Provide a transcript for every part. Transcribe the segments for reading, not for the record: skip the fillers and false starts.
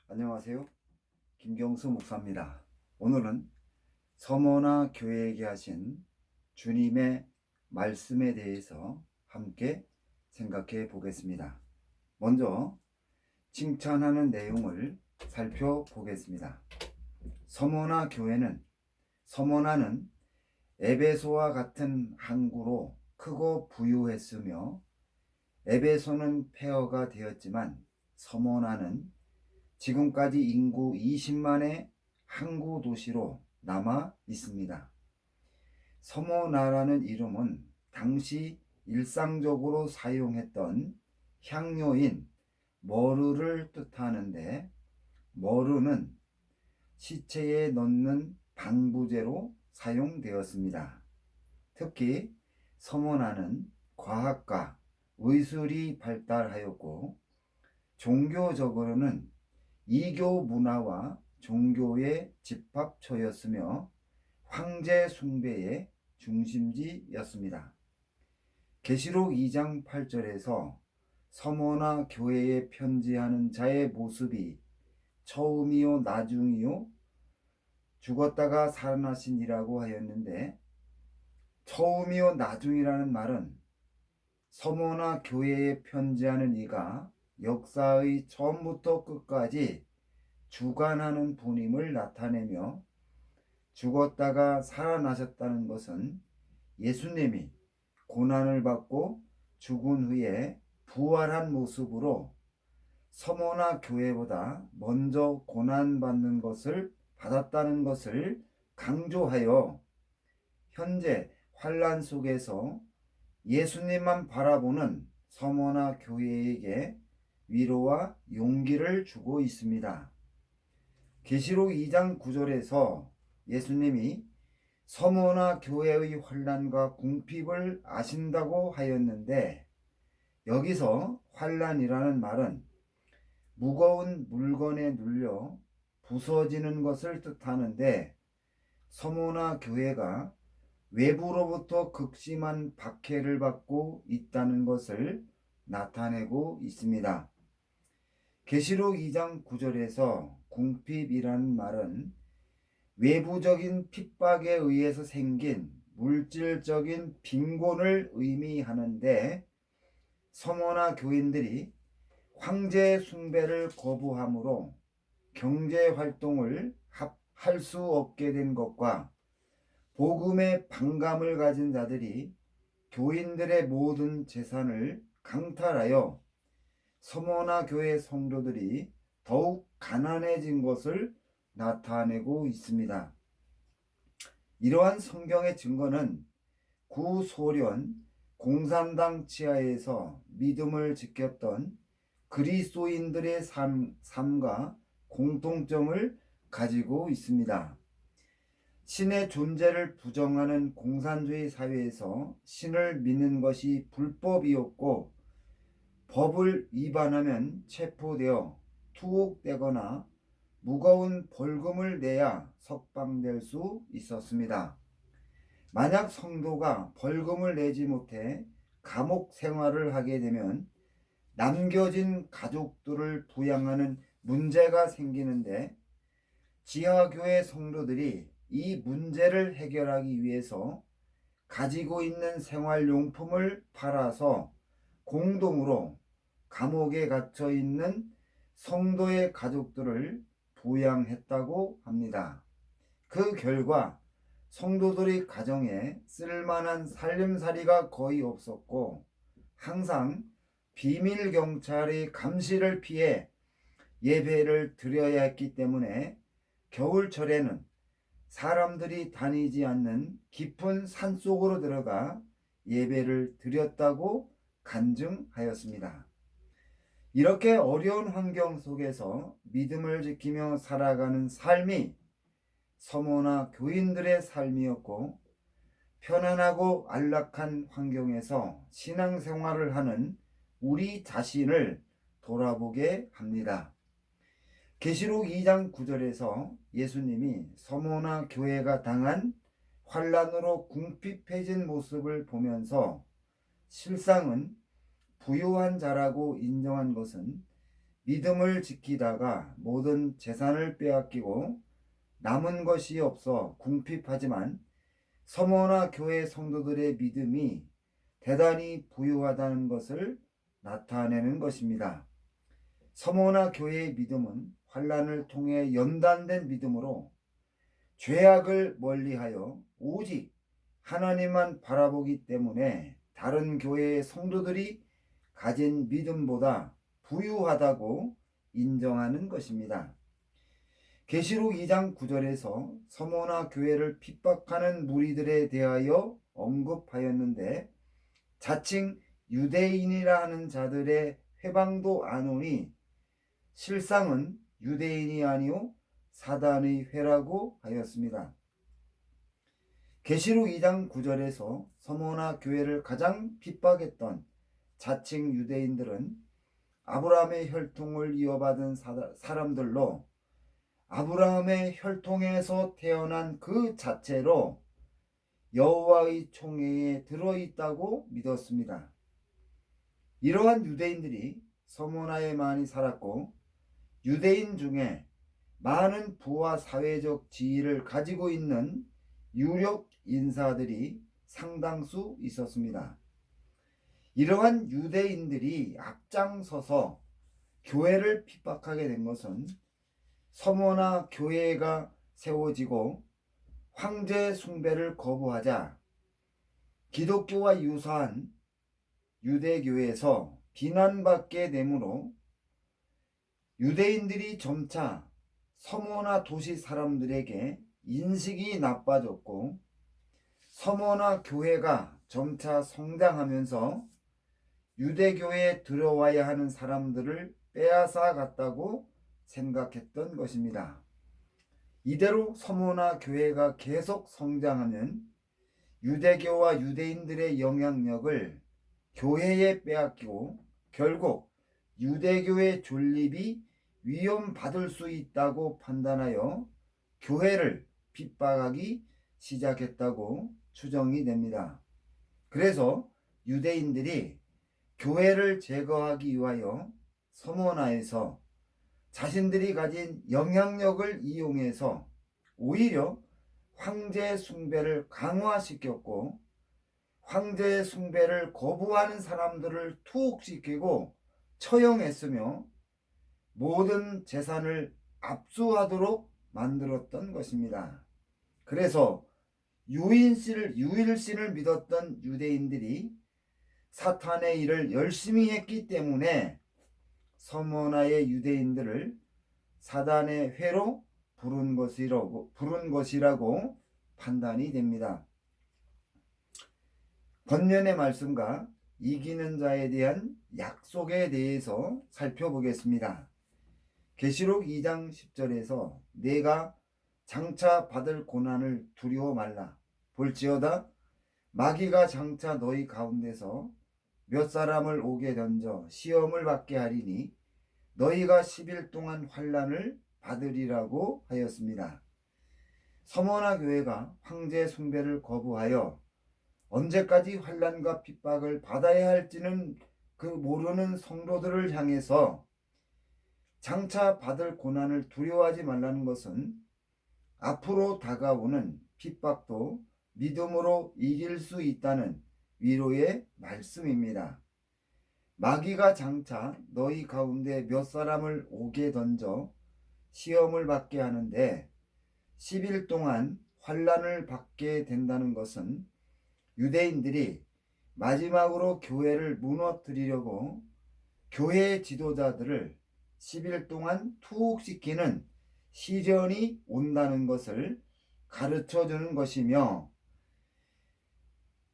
안녕하세요. 김경수 목사입니다. 오늘은 서머나 교회에게 하신 주님의 말씀에 대해서 함께 생각해 보겠습니다. 먼저 칭찬하는 내용을 살펴보겠습니다. 서머나는 에베소와 같은 항구로 크고 부유했으며, 에베소는 폐허가 되었지만 서머나는 지금까지 인구 20만의 항구 도시로 남아 있습니다. 서머나라는 이름은 당시 일상적으로 사용했던 향료인 머르를 뜻하는데, 머르는 시체에 넣는 방부제로 사용되었습니다. 특히 서머나는 과학과 의술이 발달하였고, 종교적으로는 이교 문화와 종교의 집합처였으며 황제 숭배의 중심지였습니다. 계시록 2장 8절에서 서머나 교회에 편지하는 자의 모습이 처음이요 나중이요 죽었다가 살아나신이라고 하였는데, 처음이요 나중이라는 말은 서머나 교회에 편지하는 이가 역사의 처음부터 끝까지 주관하는 분임을 나타내며, 죽었다가 살아나셨다는 것은 예수님이 고난을 받고 죽은 후에 부활한 모습으로 서머나 교회보다 먼저 고난받는 것을 받았다는 것을 강조하여, 현재 환난 속에서 예수님만 바라보는 서머나 교회에게 위로와 용기를 주고 있습니다. 계시록 2장 9절에서 예수님이 서머나 교회의 환난과 궁핍을 아신다고 하였는데, 여기서 환난이라는 말은 무거운 물건에 눌려 부서지는 것을 뜻하는데, 서머나 교회가 외부로부터 극심한 박해를 받고 있다는 것을 나타내고 있습니다. 계시록 2장 9절에서 궁핍이라는 말은 외부적인 핍박에 의해서 생긴 물질적인 빈곤을 의미하는데, 서머나 교인들이 황제 숭배를 거부함으로 경제 활동을 할 수 없게 된 것과, 복음의 반감을 가진 자들이 교인들의 모든 재산을 강탈하여 서머나 교회 성도들이 더욱 가난해진 것을 나타내고 있습니다. 이러한 성경의 증거는 구소련 공산당 치하에서 믿음을 지켰던 그리스도인들의 삶과 공통점을 가지고 있습니다. 신의 존재를 부정하는 공산주의 사회에서 신을 믿는 것이 불법이었고, 법을 위반하면 체포되어 투옥되거나 무거운 벌금을 내야 석방될 수 있었습니다. 만약 성도가 벌금을 내지 못해 감옥 생활을 하게 되면 남겨진 가족들을 부양하는 문제가 생기는데, 지하교회 성도들이 이 문제를 해결하기 위해서 가지고 있는 생활용품을 팔아서 공동으로 감옥에 갇혀 있는 성도의 가족들을 부양했다고 합니다. 그 결과 성도들의 가정에 쓸만한 살림살이가 거의 없었고, 항상 비밀 경찰의 감시를 피해 예배를 드려야 했기 때문에 겨울철에는 사람들이 다니지 않는 깊은 산속으로 들어가 예배를 드렸다고 간증하였습니다. 이렇게 어려운 환경 속에서 믿음을 지키며 살아가는 삶이 서머나 교인들의 삶이었고, 편안하고 안락한 환경에서 신앙생활을 하는 우리 자신을 돌아보게 합니다. 계시록 2장 9절에서 예수님이 서머나 교회가 당한 환난으로 궁핍해진 모습을 보면서 실상은 부유한 자라고 인정한 것은 믿음을 지키다가 모든 재산을 빼앗기고 남은 것이 없어 궁핍하지만 서머나 교회 성도들의 믿음이 대단히 부유하다는 것을 나타내는 것입니다. 서머나 교회의 믿음은 환난을 통해 연단된 믿음으로 죄악을 멀리하여 오직 하나님만 바라보기 때문에 다른 교회의 성도들이 가진 믿음보다 부유하다고 인정하는 것입니다. 계시록 2장 9절에서 서머나 교회를 핍박하는 무리들에 대하여 언급하였는데 자칭 유대인이라 하는 자들의 회방도 안 오니 실상은 유대인이 아니오 사단의 회라고 하였습니다. 계시록 2장 9절에서 서머나 교회를 가장 핍박했던 자칭 유대인들은 아브라함의 혈통을 이어받은 사람들로 아브라함의 혈통에서 태어난 그 자체로 여호와의 총회에 들어있다고 믿었습니다. 이러한 유대인들이 서머나에 많이 살았고 유대인 중에 많은 부와 사회적 지위를 가지고 있는 유력 인사들이 상당수 있었습니다. 이러한 유대인들이 앞장서서 교회를 핍박하게 된 것은 서머나 교회가 세워지고 황제 숭배를 거부하자 기독교와 유사한 유대교에서 비난받게 되므로 유대인들이 점차 서머나 도시 사람들에게 인식이 나빠졌고 서머나 교회가 점차 성장하면서 유대교에 들어와야 하는 사람들을 빼앗아 갔다고 생각했던 것입니다. 이대로 서머나 교회가 계속 성장하면 유대교와 유대인들의 영향력을 교회에 빼앗기고 결국 유대교의 존립이 위험받을 수 있다고 판단하여 교회를 핍박하기 시작했다고 추정이 됩니다. 그래서 유대인들이 교회를 제거하기 위하여 서머나에서 자신들이 가진 영향력을 이용해서 오히려 황제 숭배를 강화시켰고 황제 숭배를 거부하는 사람들을 투옥시키고 처형했으며 모든 재산을 압수하도록 만들었던 것입니다. 그래서 유일신을 믿었던 유대인들이 사탄의 일을 열심히 했기 때문에 서머나의 유대인들을 사단의 회로 부른 것이라고 판단이 됩니다. 권면의 말씀과 이기는 자에 대한 약속에 대해서 살펴보겠습니다. 계시록 2장 10절에서 내가 장차 받을 고난을 두려워 말라. 볼지어다 마귀가 장차 너희 가운데서 몇 사람을 옥에 던져 시험을 받게 하리니 너희가 10일 동안 환난을 받으리라고 하였습니다. 서머나 교회가 황제 숭배를 거부하여 언제까지 환난과 핍박을 받아야 할지는 그 모르는 성도들을 향해서 장차 받을 고난을 두려워하지 말라는 것은 앞으로 다가오는 핍박도 믿음으로 이길 수 있다는 위로의 말씀입니다. 마귀가 장차 너희 가운데 몇 사람을 옥에 던져 시험을 받게 하는데 10일 동안 환난을 받게 된다는 것은 유대인들이 마지막으로 교회를 무너뜨리려고 교회 지도자들을 10일 동안 투옥시키는 시련이 온다는 것을 가르쳐 주는 것이며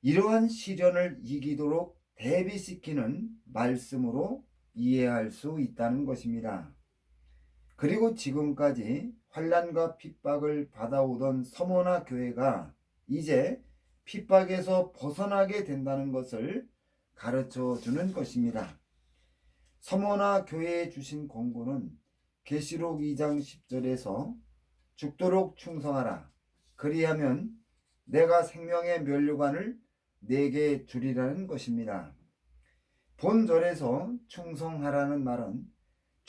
이러한 시련을 이기도록 대비시키는 말씀으로 이해할 수 있다는 것입니다. 그리고 지금까지 환난과 핍박을 받아오던 서머나 교회가 이제 핍박에서 벗어나게 된다는 것을 가르쳐 주는 것입니다. 서머나 교회에 주신 권고는 계시록 2장 10절에서 죽도록 충성하라. 그리하면 내가 생명의 면류관을 내게 주리라는 것입니다. 본절에서 충성하라는 말은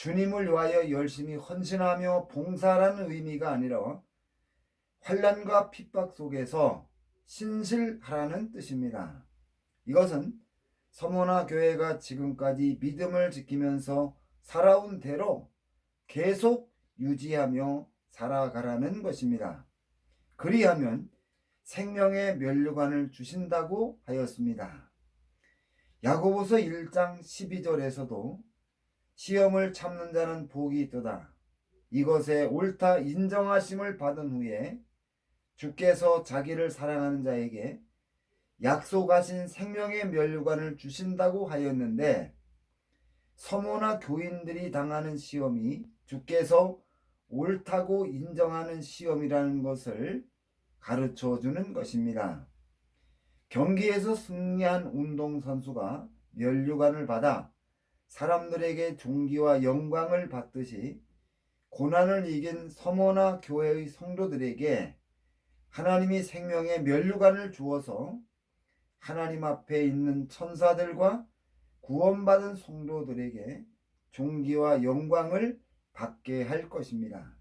주님을 위하여 열심히 헌신하며 봉사라는 의미가 아니라 환난과 핍박 속에서 신실하라는 뜻입니다. 이것은 서모나 교회가 지금까지 믿음을 지키면서 살아온 대로 계속 유지하며 살아가라는 것입니다. 그리하면 생명의 면류관을 주신다고 하였습니다. 야고보서 1장 12절에서도 시험을 참는 자는 복이 있도다. 이것에 옳다 인정하심을 받은 후에 주께서 자기를 사랑하는 자에게 약속하신 생명의 면류관을 주신다고 하였는데, 서모나 교인들이 당하는 시험이 주께서 옳다고 인정하는 시험이라는 것을 가르쳐 주는 것입니다. 경기에서 승리한 운동선수가 면류관을 받아 사람들에게 존귀와 영광을 받듯이 고난을 이긴 서모나 교회의 성도들에게 하나님이 생명의 면류관을 주어서 하나님 앞에 있는 천사들과 구원받은 성도들에게 존귀와 영광을 받게 할 것입니다.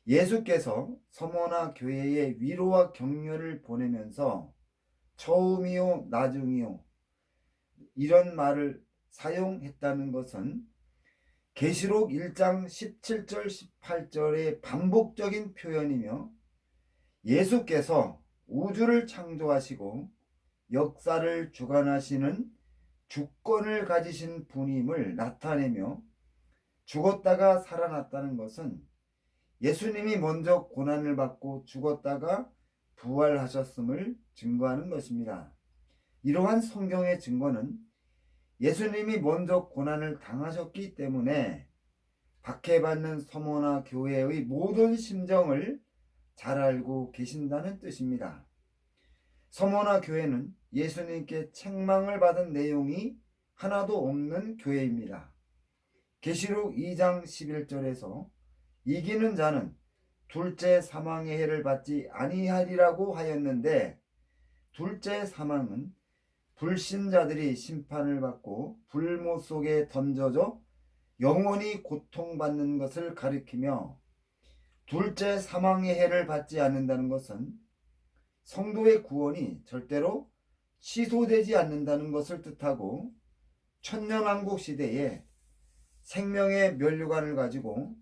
예수께서 서모나 교회에 위로와 격려를 보내면서 처음이요 나중이요 이런 말을 사용했다는 것은 계시록 1장 17절 18절의 반복적인 표현이며, 예수께서 우주를 창조하시고 역사를 주관하시는 주권을 가지신 분임을 나타내며, 죽었다가 살아났다는 것은 예수님이 먼저 고난을 받고 죽었다가 부활하셨음을 증거하는 것입니다. 이러한 성경의 증거는 예수님이 먼저 고난을 당하셨기 때문에 박해받는 서모나 교회의 모든 심정을 잘 알고 계신다는 뜻입니다. 서모나 교회는 예수님께 책망을 받은 내용이 하나도 없는 교회입니다. 계시록 2장 11절에서 이기는 자는 둘째 사망의 해를 받지 아니하리라고 하였는데, 둘째 사망은 불신자들이 심판을 받고 불모 속에 던져져 영원히 고통받는 것을 가리키며, 둘째 사망의 해를 받지 않는다는 것은 성도의 구원이 절대로 취소되지 않는다는 것을 뜻하고, 천년왕국 시대에 생명의 면류관을 가지고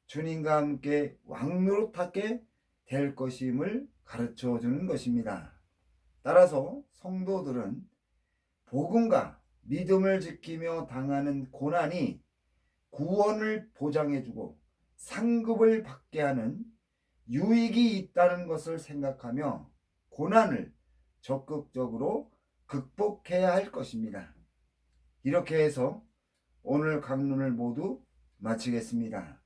주님과 함께 왕노릇하게 될 것임을 가르쳐 주는 것입니다. 따라서 성도들은 복음과 믿음을 지키며 당하는 고난이 구원을 보장해주고 상급을 받게 하는 유익이 있다는 것을 생각하며 고난을 적극적으로 극복해야 할 것입니다. 이렇게 해서 오늘 강론을 모두 마치겠습니다.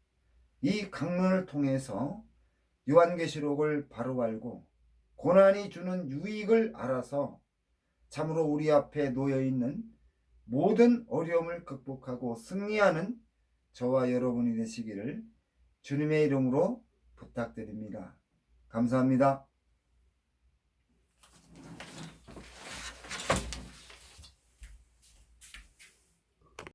이 강론을 통해서 요한계시록을 바로 알고 고난이 주는 유익을 알아서 참으로 우리 앞에 놓여있는 모든 어려움을 극복하고 승리하는 저와 여러분이 되시기를 주님의 이름으로 부탁드립니다. 감사합니다.